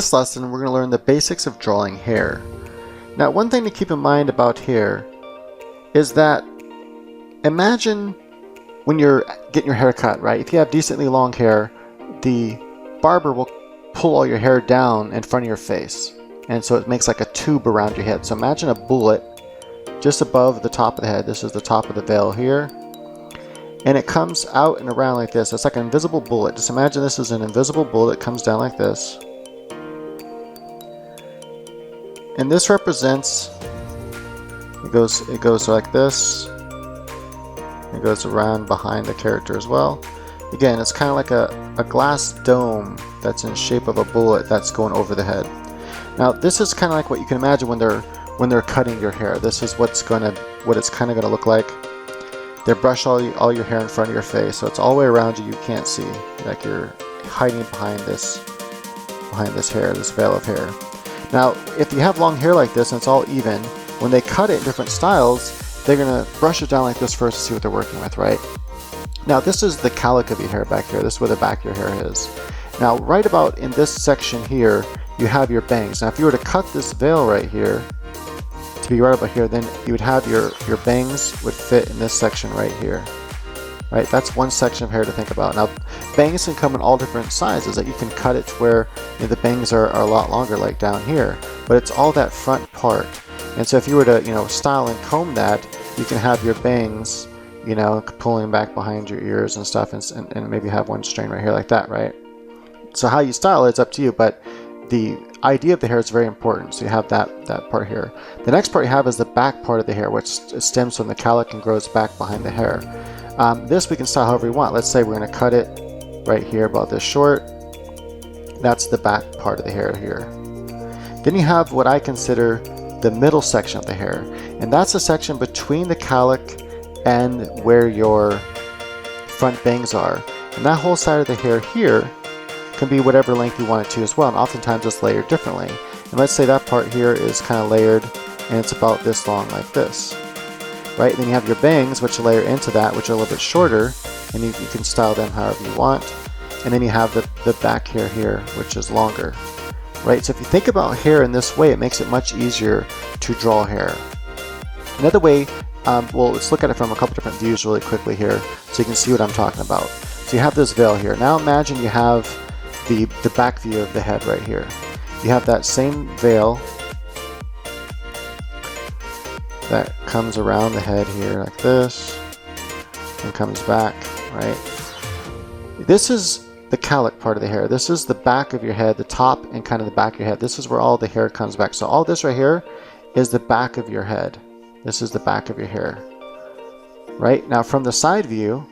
this lesson, we're going to learn the basics of drawing hair. Now, one thing to keep in mind about hair is that imagine when you're getting your hair cut, right? If you have decently long hair, the barber will pull all your hair down in front of your face. And so it makes like a tube around your head. So imagine a bullet just above the top of the head. This is the top of the veil here. And it comes out and around like this. It's like an invisible bullet. Just imagine this is an invisible bullet that comes down like this. And this represents, it goes like this. It goes around behind the character as well. Again, it's kind of like a glass dome that's in shape of a bullet that's going over the head. Now, this is kind of like what you can imagine when they're cutting your hair. This is what it's kind of gonna look like. They brush all your hair in front of your face, so it's all the way around you. You can't see, like you're hiding behind this hair, this veil of hair. Now, if you have long hair like this and it's all even, when they cut it in different styles, they're gonna brush it down like this first to see what they're working with, right? Now, this is the calic of your hair back here. This is where the back of your hair is. Now, right about in this section here, you have your bangs. Now, if you were to cut this veil right here to be right about here, then you would have your bangs would fit in this section right here. Right? That's one section of hair to think about. Now, bangs can come in all different sizes. That you can cut it to where the bangs are a lot longer, like down here. But it's all that front part. And so if you were to, style and comb that, you can have your bangs, pulling back behind your ears and stuff, and maybe have one strand right here like that, right? So how you style it's up to you, but the idea of the hair is very important. So you have that part here. The next part you have is the back part of the hair, which stems from the calic and grows back behind the hair. This we can style however we want. Let's say we're going to cut it right here about this short. That's the back part of the hair here. Then you have what I consider the middle section of the hair, and that's the section between the calic and where your front bangs are. And that whole side of the hair here can be whatever length you want it to as well, and oftentimes it's layered differently. And let's say that part here is kind of layered and it's about this long like this, right? Then you have your bangs, which layer into that, which are a little bit shorter, and you can style them however you want. And then you have the back hair here, which is longer, right? So if you think about hair in this way, it makes it much easier to draw hair. Another way, well, let's look at it from a couple different views really quickly here so you can see what I'm talking about. So you have this veil here. Now imagine you have the back view of the head right here. You have that same veil that comes around the head here like this and comes back, right? This is the calic part of the hair. This is the back of your head, the top and kind of the back of your head. This is where all the hair comes back. So all this right here is the back of your head. This is the back of your hair, right? Now from the side view,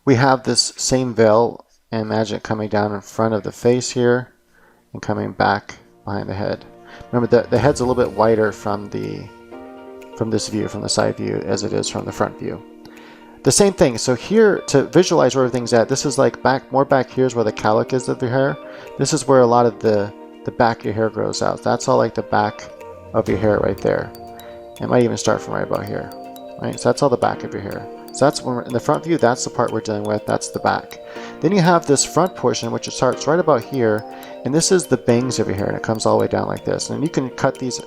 we have this same veil, and imagine it coming down in front of the face here and coming back behind the head. Remember, the head's a little bit wider from this view, from the side view, as it is from the front view. The same thing. So here, to visualize where everything's at, this is like more back here is where the calic is of your hair. This is where a lot of the back of your hair grows out. That's all like the back of your hair right there. It might even start from right about here, right? So that's all the back of your hair. So that's when we're in the front view, that's the part we're dealing with, that's the back. Then you have this front portion, which starts right about here, and this is the bangs of your hair, and it comes all the way down like this. And you can cut these,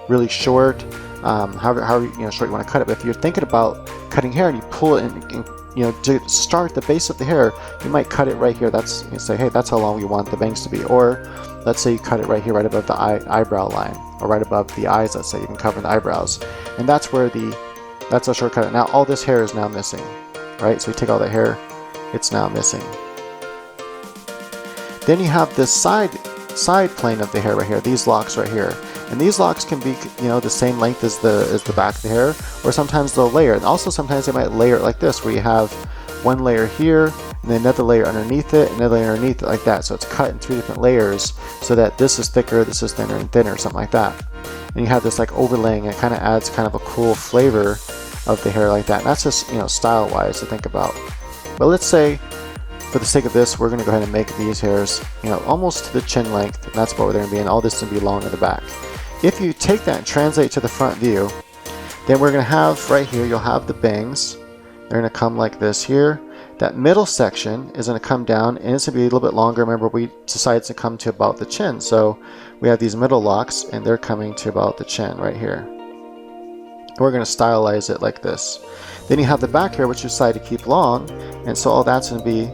really short, however short you want to cut it. But if you're thinking about cutting hair and you pull it and to start the base of the hair, you might cut it right here. You say, hey, that's how long we want the bangs to be. Or let's say you cut it right here, right above the eyebrow line, or right above the eyes. Let's say you can cover the eyebrows, and that's a shortcut. Now all this hair is now missing, right? So you take all the hair, it's now missing. Then you have this side plane of the hair right here, these locks right here. And these locks can be, the same length as the back of the hair, or sometimes they'll layer. And also sometimes they might layer it like this, where you have one layer here, and then another layer underneath it, another layer underneath it, like that. So it's cut in 3 different layers, so that this is thicker, this is thinner and thinner, something like that. And you have this like overlaying, and it kind of adds kind of a cool flavor of the hair like that. And that's just, style wise to think about. But let's say, for the sake of this, we're going to go ahead and make these hairs, almost to the chin length, and that's what they're going to be, and all this to be long in the back. If you take that and translate to the front view, then we're going to have right here, you'll have the bangs, They're going to come like this here. That middle section is going to come down, and it's going to be a little bit longer. Remember, we decided to come to about the chin, so we have these middle locks, and they're coming to about the chin right here. We're going to stylize it like this. Then you have the back hair, which you decide to keep long, and so all that's going to be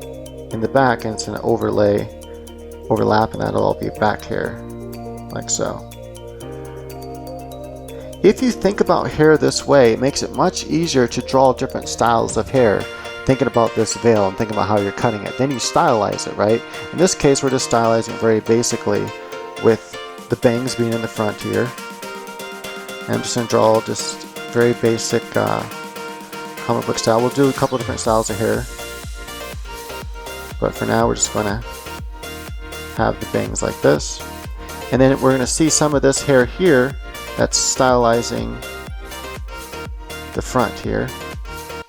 in the back, and it's going to overlap, and that'll all be back hair, like so. If you think about hair this way, it makes it much easier to draw different styles of hair, thinking about this veil and thinking about how you're cutting it. Then you stylize it, right? In this case, we're just stylizing very basically with the bangs being in the front here. And I'm just going to draw just very basic comic book style. We'll do a couple different styles of hair, but for now we're just going to have the bangs like this. And then we're going to see some of this hair here that's stylizing the front here,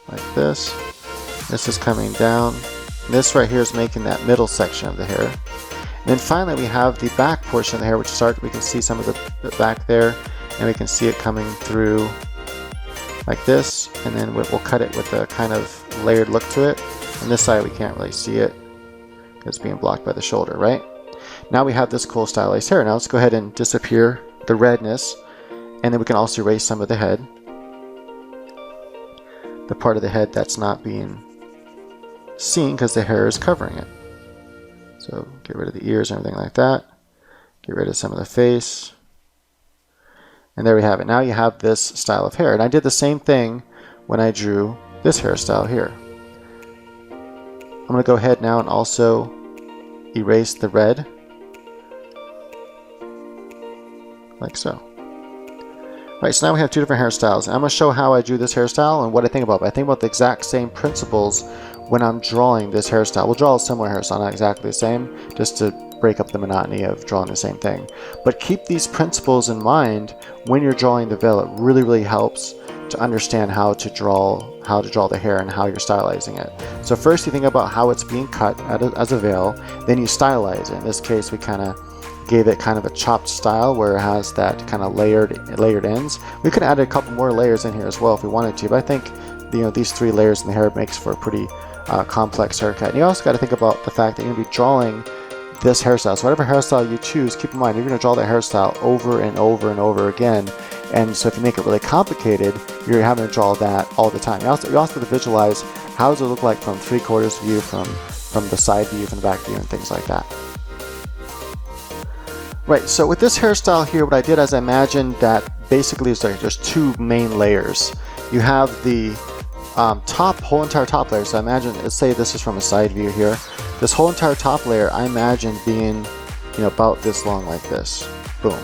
like this. This is coming down. This right here is making that middle section of the hair. And then finally we have the back portion of the hair, which we can see some of the back there, and we can see it coming through like this, and then we'll cut it with a kind of layered look to it. On this side we can't really see it because it's being blocked by the shoulder, right? Now we have this cool stylized hair. Now let's go ahead and disappear the redness, and then we can also erase some of the head, the part of the head that's not being seen because the hair is covering it. So get rid of the ears and everything like that. Get rid of some of the face. And there we have it. Now you have this style of hair. And I did the same thing when I drew this hairstyle here. I'm going to go ahead now and also erase the red, like so. Right, so now we have two different hairstyles. I'm going to show how I drew this hairstyle and what I think about it. I think about the exact same principles when I'm drawing this hairstyle. We'll draw a similar hairstyle, not exactly the same, just to break up the monotony of drawing the same thing. But keep these principles in mind when you're drawing the veil. It really, really helps to understand how to draw the hair and how you're stylizing it. So first you think about how it's being cut as a veil, then you stylize it. In this case, we kind of gave it kind of a chopped style where it has that kind of layered ends. We could add a couple more layers in here as well if we wanted to, but I think these 3 layers in the hair makes for a pretty complex haircut. And you also got to think about the fact that you're going to be drawing this hairstyle. So whatever hairstyle you choose, keep in mind you're going to draw that hairstyle over and over and over again. And so if you make it really complicated, you're having to draw that all the time. You also have to visualize how does it look like from 3/4 view, from the side view, from the back view, and things like that. Right, so with this hairstyle here, what I did is I imagined that basically there's 2 main layers. You have the whole entire top layer. So I imagine, let's say this is from a side view here. This whole entire top layer I imagine being, about this long like this. Boom.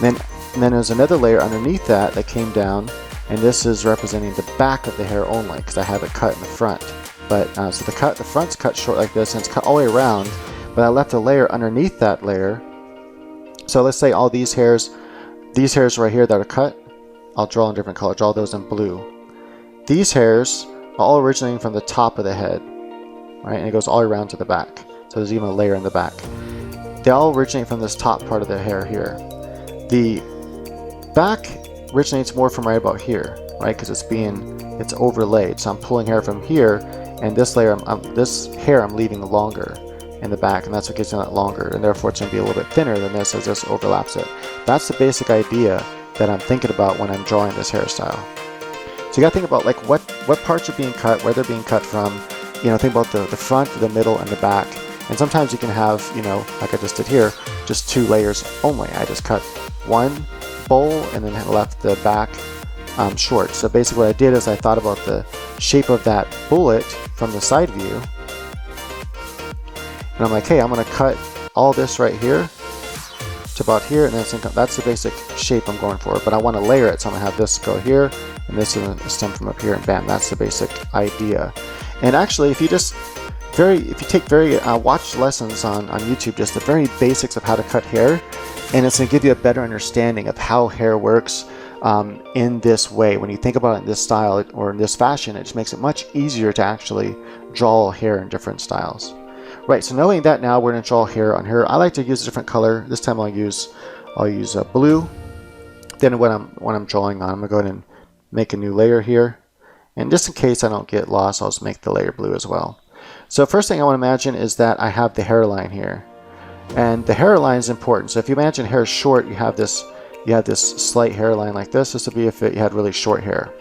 And then there's another layer underneath that came down, and this is representing the back of the hair only because I have it cut in the front. But so the front's cut short like this, and it's cut all the way around. But I left a layer underneath that layer. So let's say all these hairs right here that are cut, I'll draw in different color. Draw those in blue. These hairs are all originating from the top of the head, right? And it goes all the way around to the back. So there's even a layer in the back. They all originate from this top part of the hair here. The back originates more from right about here, right? Because it's overlaid. So I'm pulling hair from here, and this layer, this hair I'm leaving longer in the back, and that's what gives it that longer, and therefore it's going to be a little bit thinner than this as this overlaps it. That's the basic idea that I'm thinking about when I'm drawing this hairstyle. So you got to think about like what parts are being cut, where they're being cut from. Think about the front, the middle, and the back. And sometimes you can have, like I just did here, just 2 layers only. I just cut one bowl and then left the back short. So basically what I did is I thought about the shape of that bullet from the side view. And I'm like, hey, I'm going to cut all this right here to about here, and then that's the basic shape I'm going for. But I want to layer it, so I'm going to have this go here, and this is going to stem from up here, and bam, that's the basic idea. And actually, if you take watch lessons on YouTube, just the very basics of how to cut hair, and it's going to give you a better understanding of how hair works in this way. When you think about it in this style or in this fashion, it just makes it much easier to actually draw hair in different styles. Right, so knowing that now, we're going to draw hair on here. I like to use a different color. This time I'll use blue. Then when I'm drawing on, I'm going to go ahead and make a new layer here. And just in case I don't get lost, I'll just make the layer blue as well. So first thing I want to imagine is that I have the hairline here. And the hairline is important. So if you imagine hair is short, you have this slight hairline like this. This would be if you had really short hair.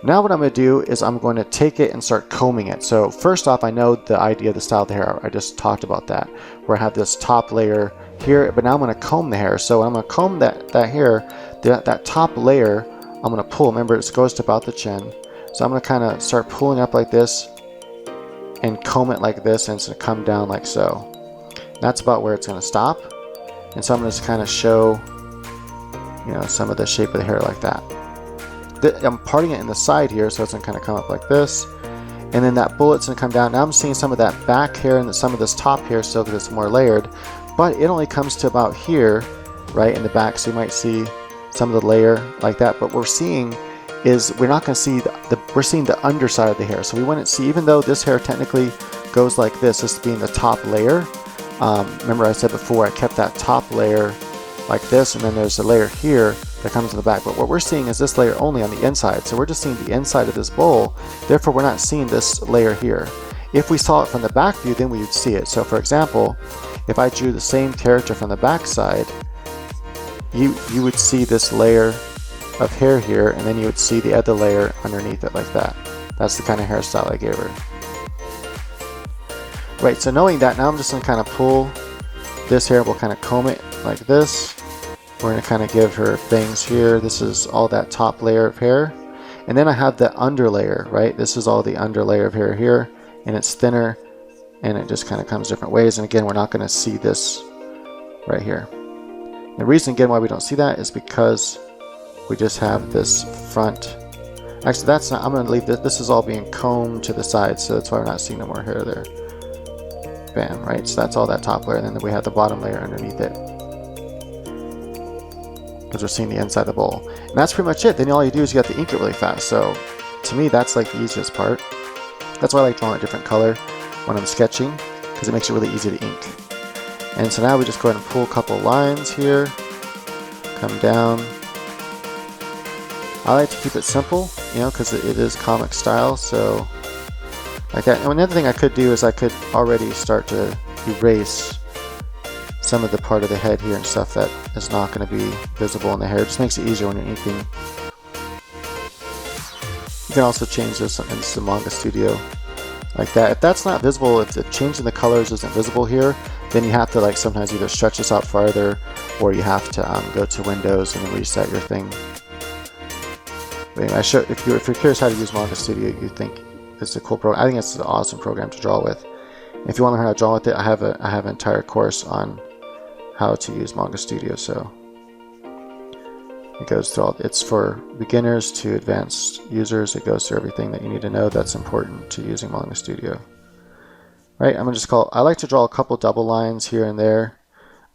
Now what I'm going to do is I'm going to take it and start combing it. So first off, I know the idea of the style of the hair. I just talked about that, where I have this top layer here, but now I'm going to comb the hair. So I'm going to comb that hair, that top layer, I'm going to pull. Remember, it goes to about the chin. So I'm going to kind of start pulling up like this and comb it like this, and it's going to come down like so. That's about where it's going to stop. And so I'm going to kind of show, you know, some of the shape of the hair like that. I'm parting it in the side here, so it's going to kind of come up like this. And then that bullet's going to come down. Now I'm seeing some of that back hair and some of this top hair still because it's more layered. But it only comes to about here, right, in the back. So you might see some of the layer like that. But what we're seeing is we're not going to see we're seeing the underside of the hair. So we wouldn't see, even though this hair technically goes like this being the top layer. Remember I said before, I kept that top layer like this, and then there's a layer here that comes in the back. But what we're seeing is this layer only on the inside. So we're just seeing the inside of this bowl. Therefore, we're not seeing this layer here. If we saw it from the back view, then we would see it. So for example, if I drew the same character from the back side, you would see this layer of hair here, and then you would see the other layer underneath it like that. That's the kind of hairstyle I gave her. Right, so knowing that, now I'm just going to kind of pull this hair. We'll kind of comb it like this. We're going to kind of give her bangs here. This is all that top layer of hair. And then I have the under layer, right? This is all the under layer of hair here, and it's thinner, and it just kind of comes different ways. And again, we're not going to see this right here. The reason, again, why we don't see that is because we just have this front. Actually, that's not, I'm going to leave this. This is all being combed to the side, so that's why we're not seeing no more hair there. Bam, right? So that's all that top layer, and then we have the bottom layer underneath it, because we're seeing the inside of the bowl. And that's pretty much it. Then all you do is you have to ink it really fast. So to me, that's like the easiest part. That's why I like drawing a different color when I'm sketching, because it makes it really easy to ink. And so now we just go ahead and pull a couple lines here, come down. I like to keep it simple, you know, because it is comic style, so like that. And another thing I could do is I could already start to erase some of the part of the head here and stuff that is not going to be visible in the hair. It just makes it easier when you're inking. You can also change this into Manga Studio like that. If that's not visible, if changing the colors isn't visible here, then you have to like sometimes either stretch this out farther, or you have to go to Windows and then reset your thing. But anyway, if you're curious how to use Manga Studio, you think it's a cool program. I think it's an awesome program to draw with. If you want to learn how to draw with it, I have an entire course on how to use Manga Studio. So it goes through it's for beginners to advanced users. It goes through everything that you need to know that's important to using Manga Studio. Right, I'm gonna just I like to draw a couple double lines here and there.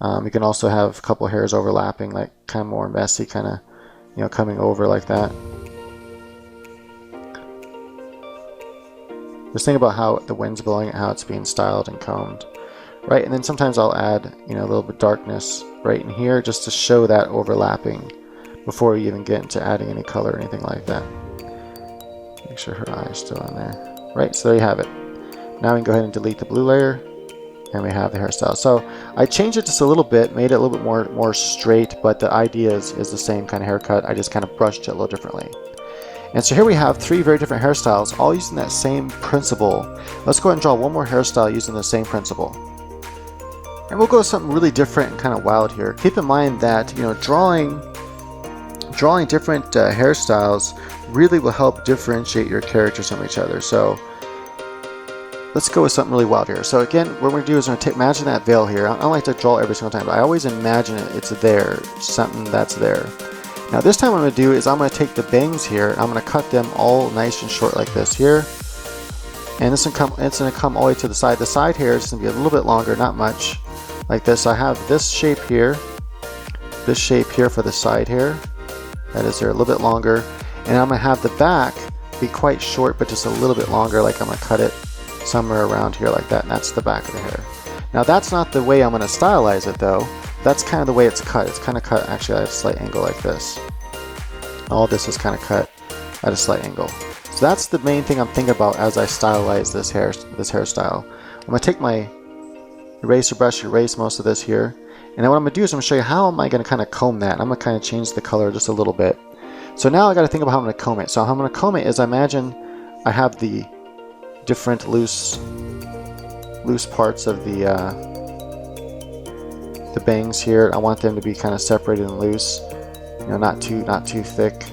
You can also have a couple hairs overlapping, like kind of more messy, kind of, you know, coming over like that. Just think about how the wind's blowing and how it's being styled and combed. Right, and then sometimes I'll add, you know, a little bit of darkness right in here just to show that overlapping before you even get into adding any color or anything like that. Make sure her eye is still in there. Right, so there you have it. Now we can go ahead and delete the blue layer, and we have the hairstyle. So I changed it just a little bit, made it a little bit more straight, but the idea is the same kind of haircut. I just kind of brushed it a little differently. And so here we have three very different hairstyles, all using that same principle. Let's go ahead and draw one more hairstyle using the same principle. And we'll go with something really different and kind of wild here. Keep in mind that, you know, drawing different hairstyles really will help differentiate your characters from each other. So let's go with something really wild here. So again, what we're going to do is we're going to imagine that veil here. I don't like to draw every single time, but I always imagine it's there, something that's there. Now this time what I'm going to do is I'm going to take the bangs here, I'm going to cut them all nice and short like this here. And it's going to come all the way to the side. The side hair is going to be a little bit longer, not much, like this. I have this shape here for the side hair. That is there, a little bit longer. And I'm going to have the back be quite short, but just a little bit longer, like I'm going to cut it somewhere around here like that, and that's the back of the hair. Now that's not the way I'm going to stylize it though. That's kind of the way it's cut. It's kind of cut actually at a slight angle like this. All this is kind of cut at a slight angle. So So that's the main thing I'm thinking about as I stylize this hairstyle. I'm going to take my eraser brush, erase most of this here, and then what I'm going to do is I'm going to show you how am I going to kind of comb that. I'm going to kind of change the color just a little bit. So now I got to think about how I'm going to comb it. So how I'm going to comb it is, I imagine I have the different loose parts of the bangs here. I want them to be kind of separated and loose, you know, not too thick.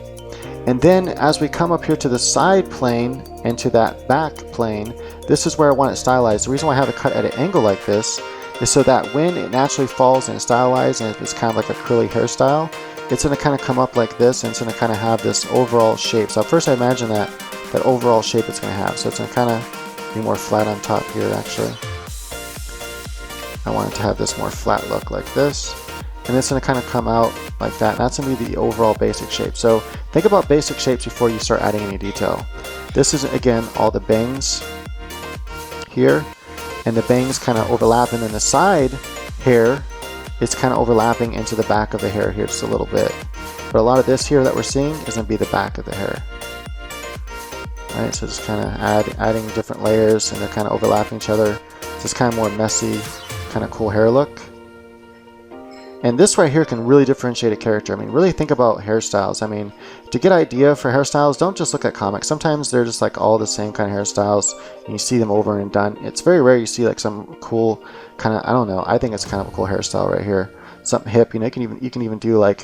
And then as we come up here to the side plane and to that back plane, this is where I want it stylized. The reason why I have it cut at an angle like this is so that when it naturally falls and it's stylized and it's kind of like a curly hairstyle, it's going to kind of come up like this, and it's going to kind of have this overall shape. So first I imagine that overall shape it's going to have. So it's going to kind of be more flat on top here actually. I want it to have this more flat look like this. And it's going to kind of come out like that. And that's going to be the overall basic shape. So think about basic shapes before you start adding any detail. This is, again, all the bangs here. And the bangs kind of overlap. And then the side hair is kind of overlapping into the back of the hair here just a little bit. But a lot of this here that we're seeing is going to be the back of the hair. All right, so just kind of adding different layers, and they're kind of overlapping each other. So it's kind of more messy, kind of cool hair look. And this right here can really differentiate a character. I mean, really think about hairstyles. I mean, to get idea for hairstyles, don't just look at comics. Sometimes they're just like all the same kind of hairstyles, and you see them over and done. It's very rare you see like some cool kind of, I don't know, I think it's kind of a cool hairstyle right here. Something hip, you know, you can even do like,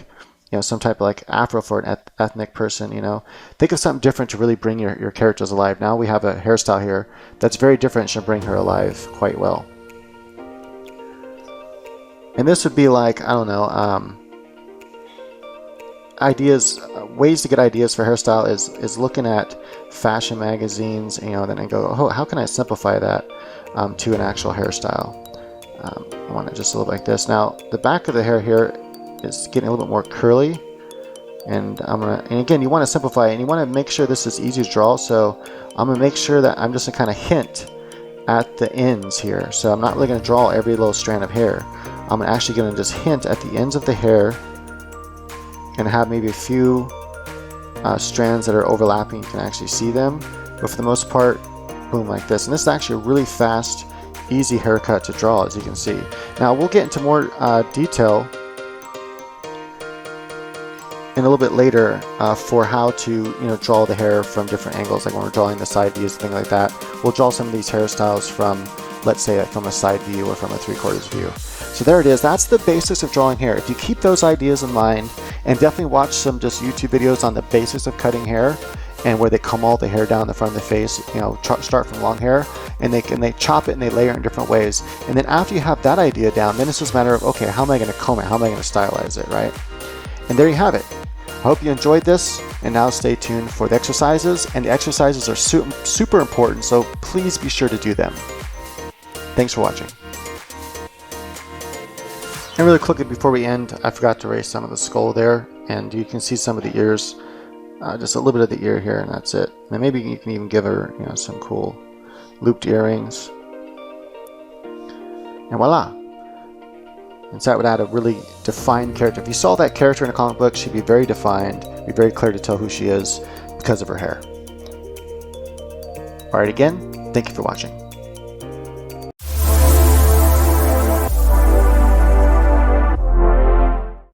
you know, some type of like afro for an ethnic person, you know. Think of something different to really bring your characters alive. Now we have a hairstyle here that's very different, should bring her alive quite well. And this would be like, I don't know, ideas, ways to get ideas for hairstyle is looking at fashion magazines, you know, then I go, oh, how can I simplify that to an actual hairstyle? I want it just a little like this. Now, the back of the hair here is getting a little bit more curly, and and again, you want to simplify it, and you want to make sure this is easy to draw, so I'm going to make sure that I'm just going to kind of hint at the ends here. So I'm not really going to draw every little strand of hair. I'm actually going to just hint at the ends of the hair and have maybe a few strands that are overlapping. You can actually see them, but for the most part, boom, like this. And this is actually a really fast, easy haircut to draw, as you can see. Now we'll get into more detail in a little bit later for how to, you know, draw the hair from different angles, like when we're drawing the side views and things like that. We'll draw some of these hairstyles from, let's say, from a side view or from a 3/4 view. So there it is. That's the basics of drawing hair. If you keep those ideas in mind, and definitely watch some just YouTube videos on the basics of cutting hair, and where they comb all the hair down the front of the face, you know, start from long hair, and they chop it and they layer it in different ways. And then after you have that idea down, then it's just a matter of, okay, how am I going to comb it? How am I going to stylize it, right? And there you have it. I hope you enjoyed this, and now stay tuned for the exercises. And the exercises are super important, so please be sure to do them. Thanks for watching. And really quickly before we end, I forgot to erase some of the skull there, and you can see some of the ears, just a little bit of the ear here, and that's it. And maybe you can even give her, you know, some cool looped earrings, and voila. And so that would add a really defined character. If you saw that character in a comic book, she'd be very defined, be very clear to tell who she is because of her hair. Alright, again, thank you for watching.